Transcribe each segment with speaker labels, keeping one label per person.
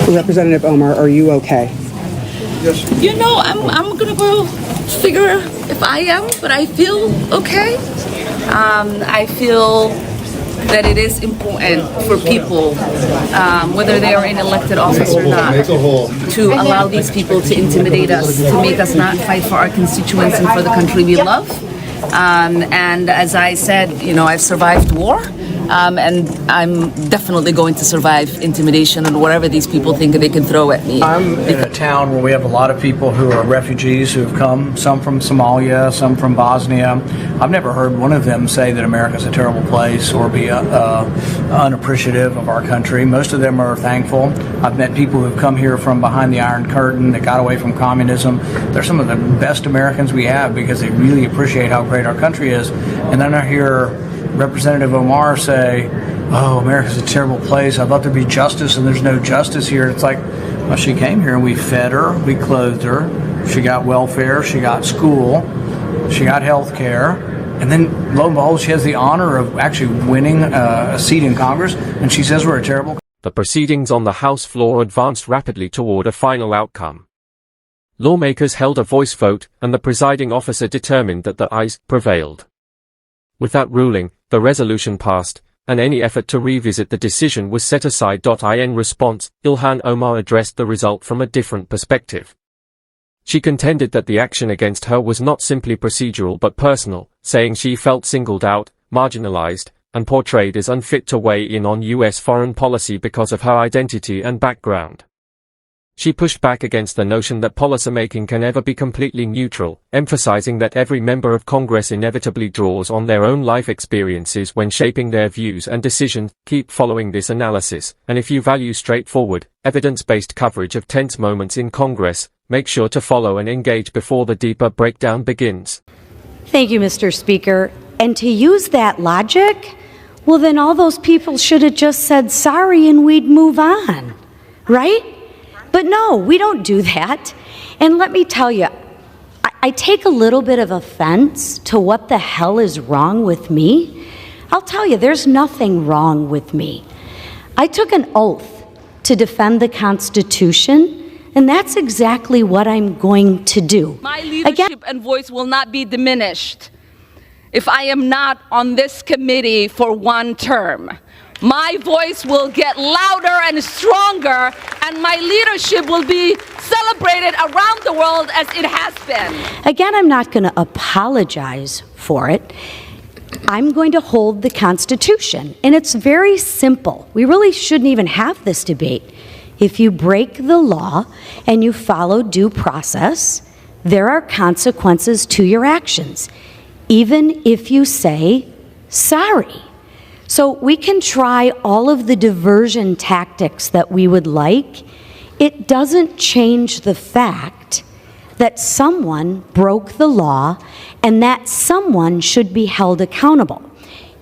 Speaker 1: Representative Omar, are you okay?
Speaker 2: You know, I'm gonna go figure if I am, but I feel okay. I feel that it is important for people, whether they are in elected office or not, to allow these people to intimidate us, to make us not fight for our constituents and for the country we love. And as I said, you know, I've survived war. And I'm definitely going to survive intimidation and whatever these people think they can throw at me.
Speaker 3: I'm in a town where we have a lot of people who are refugees who have come, some from Somalia, some from Bosnia. I've never heard one of them say that America's a terrible place or be unappreciative of our country. Most of them are thankful. I've met people who've come here from behind the Iron Curtain that got away from communism. They're some of the best Americans we have because they really appreciate how great our country is. And then I hear Representative Omar say, oh, America's a terrible place. I thought there'd be justice, and there's no justice here. It's like, well, she came here, and we fed her, we clothed her, she got welfare, she got school, she got health care, and then, lo and behold, she has the honor of actually winning a seat in Congress, and she says we're a terrible...
Speaker 4: The proceedings on the House floor advanced rapidly toward a final outcome. Lawmakers held a voice vote, and the presiding officer determined that the ayes prevailed. With that ruling, the resolution passed, and any effort to revisit the decision was set aside. In response, Ilhan Omar addressed the result from a different perspective. She contended that the action against her was not simply procedural but personal, saying she felt singled out, marginalized, and portrayed as unfit to weigh in on U.S. foreign policy because of her identity and background. She pushed back against the notion that policymaking can ever be completely neutral, emphasizing that every member of Congress inevitably draws on their own life experiences when shaping their views and decisions. Keep following this analysis, and if you value straightforward, evidence-based coverage of tense moments in Congress, make sure to follow and engage before the deeper breakdown begins.
Speaker 5: Thank you, Mr. Speaker. And to use that logic, well, then all those people should have just said sorry and we'd move on, right? But no, we don't do that. And let me tell you, I take a little bit of offense to what the hell is wrong with me. I'll tell you, there's nothing wrong with me. I took an oath to defend the Constitution, and that's exactly what I'm going to do.
Speaker 2: My leadership and voice will not be diminished if I am not on this committee for one term. My voice will get louder and stronger, and my leadership will be celebrated around the world as it has been.
Speaker 5: Again, I'm not going to apologize for it. I'm going to hold the Constitution, and it's very simple. We really shouldn't even have this debate. If you break the law and you follow due process, there are consequences to your actions, even if you say sorry. So we can try all of the diversion tactics that we would like. It doesn't change the fact that someone broke the law and that someone should be held accountable.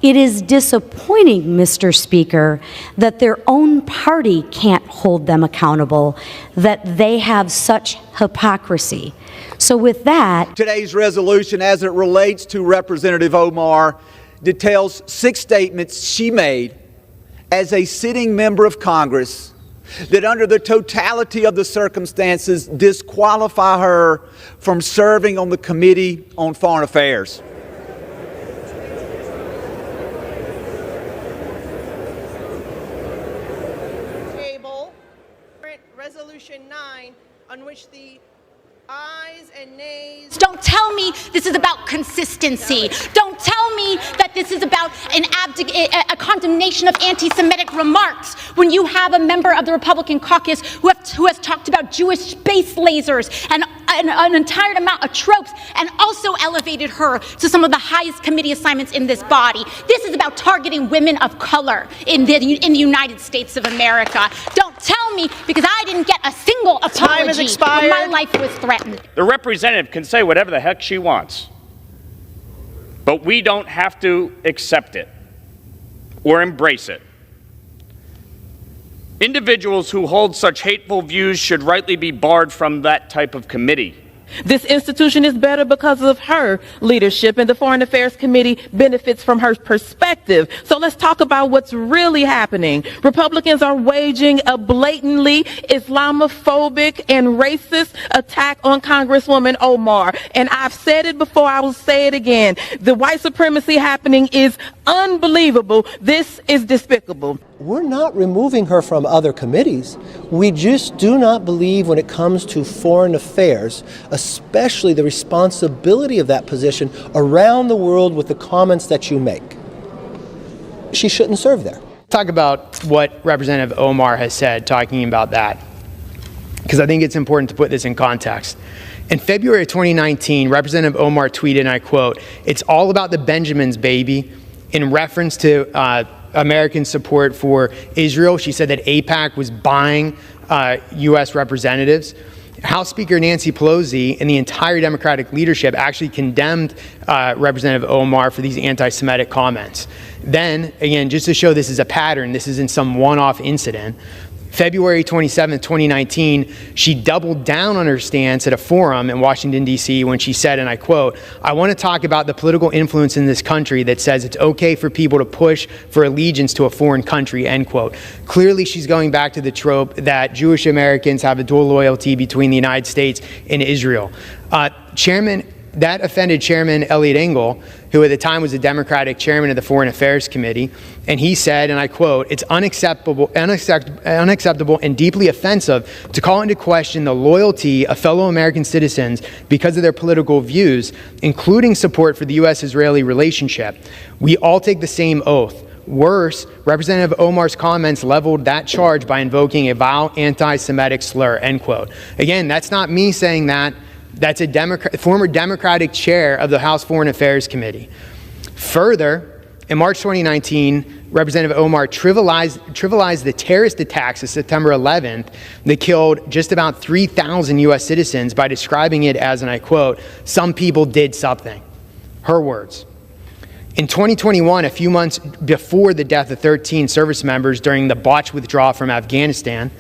Speaker 5: It is disappointing, Mr. Speaker, that their own party can't hold them accountable, that they have such hypocrisy. So with that,
Speaker 6: today's resolution, as it relates to Representative Omar, details 6 statements she made as a sitting member of Congress that under the totality of the circumstances disqualify her from serving on the Committee on Foreign Affairs.
Speaker 7: Table Resolution 9, on which the ayes and nays.
Speaker 8: Don't tell me this is about consistency. Don't tell me that this is about a condemnation of anti-Semitic remarks when you have a member of the Republican caucus who has talked about Jewish space lasers and an entire amount of tropes and also elevated her to some of the highest committee assignments in this body. This is about targeting women of color in the United States of America. Don't tell me, because I didn't get a single apology when my life was threatened.
Speaker 9: The representative can say whatever the heck she wants, but we don't have to accept it or embrace it. Individuals who hold such hateful views should rightly be barred from that type of committee.
Speaker 10: This institution is better because of her leadership, and the Foreign Affairs Committee benefits from her perspective. So let's talk about what's really happening. Republicans are waging a blatantly Islamophobic and racist attack on Congresswoman Omar. And I've said it before, I will say it again. The white supremacy happening is unbelievable. This is despicable.
Speaker 11: We're not removing her from other committees. We just do not believe when it comes to foreign affairs, especially the responsibility of that position around the world with the comments that you make. She shouldn't serve there.
Speaker 12: Talk about what Representative Omar has said, talking about that, because I think it's important to put this in context. In February of 2019, Representative Omar tweeted, and I quote, "It's all about the Benjamins, baby," in reference to American support for Israel. She said that AIPAC was buying U.S. representatives. House Speaker Nancy Pelosi and the entire Democratic leadership actually condemned Representative Omar for these anti-Semitic comments. Then, again, just to show this is a pattern, this isn't some one-off incident, February 27, 2019, she doubled down on her stance at a forum in Washington, D.C. when she said, and I quote, "I want to talk about the political influence in this country that says it's okay for people to push for allegiance to a foreign country," end quote. Clearly, she's going back to the trope that Jewish Americans have a dual loyalty between the United States and Israel. That offended Chairman Eliot Engel, who at the time was the Democratic chairman of the Foreign Affairs Committee, and he said, and I quote, "It's unacceptable and deeply offensive to call into question the loyalty of fellow American citizens because of their political views, including support for the U.S.-Israeli relationship. We all take the same oath. Worse, Representative Omar's comments leveled that charge by invoking a vile anti-Semitic slur," end quote. Again, that's not me saying that. That's a former Democratic chair of the House Foreign Affairs Committee. Further, in March 2019, Representative Omar trivialized the terrorist attacks of September 11th that killed just about 3,000 U.S. citizens by describing it as, and I quote, "some people did something." Her words. In 2021, a few months before the death of 13 service members during the botched withdrawal from Afghanistan,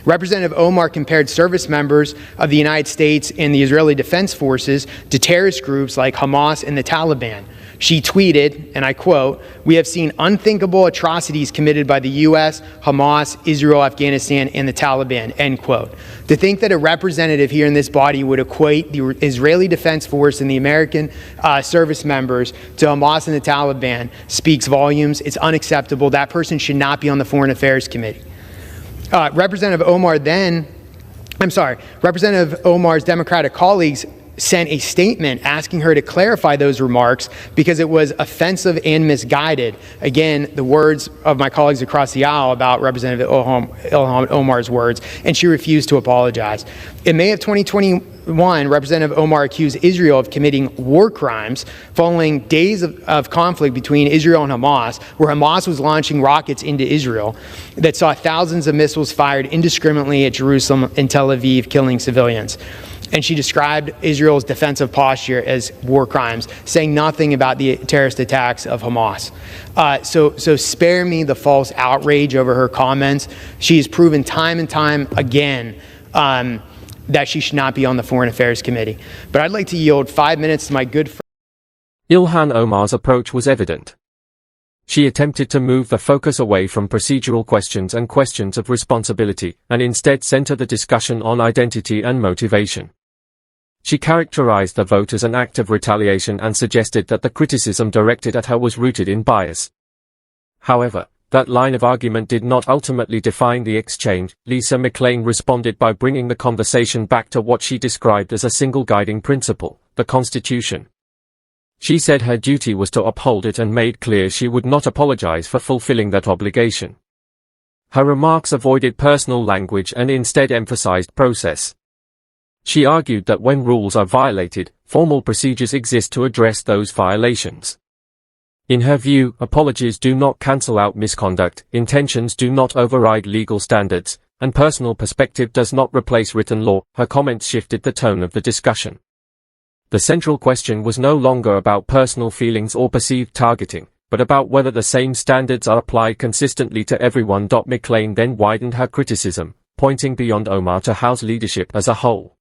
Speaker 12: Representative Omar compared service members of the United States and the Israeli Defense Forces to terrorist groups like Hamas and the Taliban. She tweeted, and I quote, "We have seen unthinkable atrocities committed by the U.S., Hamas, Israel, Afghanistan, and the Taliban," end quote. To think that a representative here in this body would equate the Israeli Defense Force and the American service members to Hamas and the Taliban speaks volumes. It's unacceptable. That person should not be on the Foreign Affairs Committee. Representative Omar's Democratic colleagues sent a statement asking her to clarify those remarks because it was offensive and misguided. Again, the words of my colleagues across the aisle about Representative Ilhan Omar's words, and she refused to apologize. In May of 2021, Representative Omar accused Israel of committing war crimes following days of conflict between Israel and Hamas, where Hamas was launching rockets into Israel that saw thousands of missiles fired indiscriminately at Jerusalem and Tel Aviv, killing civilians. And she described Israel's defensive posture as war crimes, saying nothing about the terrorist attacks of Hamas. So spare me the false outrage over her comments. She has proven time and time again that she should not be on the Foreign Affairs Committee. But I'd like to yield 5 minutes to my good friend.
Speaker 4: Ilhan Omar's approach was evident. She attempted to move the focus away from procedural questions and questions of responsibility, and instead center the discussion on identity and motivation. She characterized the vote as an act of retaliation and suggested that the criticism directed at her was rooted in bias. However, that line of argument did not ultimately define the exchange. Lisa McClain responded by bringing the conversation back to what she described as a single guiding principle, the Constitution. She said her duty was to uphold it and made clear she would not apologize for fulfilling that obligation. Her remarks avoided personal language and instead emphasized process. She argued that when rules are violated, formal procedures exist to address those violations. In her view, apologies do not cancel out misconduct, intentions do not override legal standards, and personal perspective does not replace written law. Her comments shifted the tone of the discussion. The central question was no longer about personal feelings or perceived targeting, but about whether the same standards are applied consistently to everyone. McClain then widened her criticism, pointing beyond Omar to House leadership as a whole.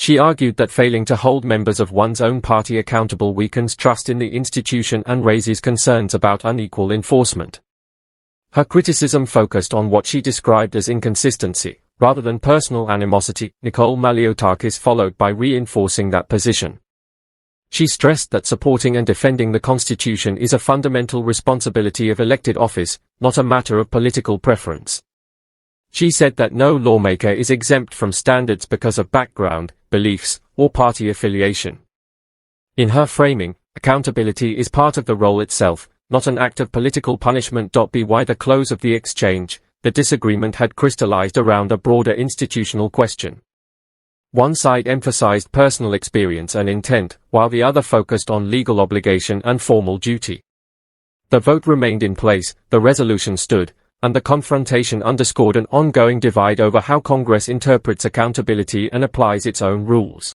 Speaker 4: She argued that failing to hold members of one's own party accountable weakens trust in the institution and raises concerns about unequal enforcement. Her criticism focused on what she described as inconsistency, rather than personal animosity. Nicole Maliotakis followed by reinforcing that position. She stressed that supporting and defending the Constitution is a fundamental responsibility of elected office, not a matter of political preference. She said that no lawmaker is exempt from standards because of background, beliefs, or party affiliation. In her framing, accountability is part of the role itself, not an act of political punishment. By the close of the exchange, the disagreement had crystallized around a broader institutional question. One side emphasized personal experience and intent, while the other focused on legal obligation and formal duty. The vote remained in place, the resolution stood, and the confrontation underscored an ongoing divide over how Congress interprets accountability and applies its own rules.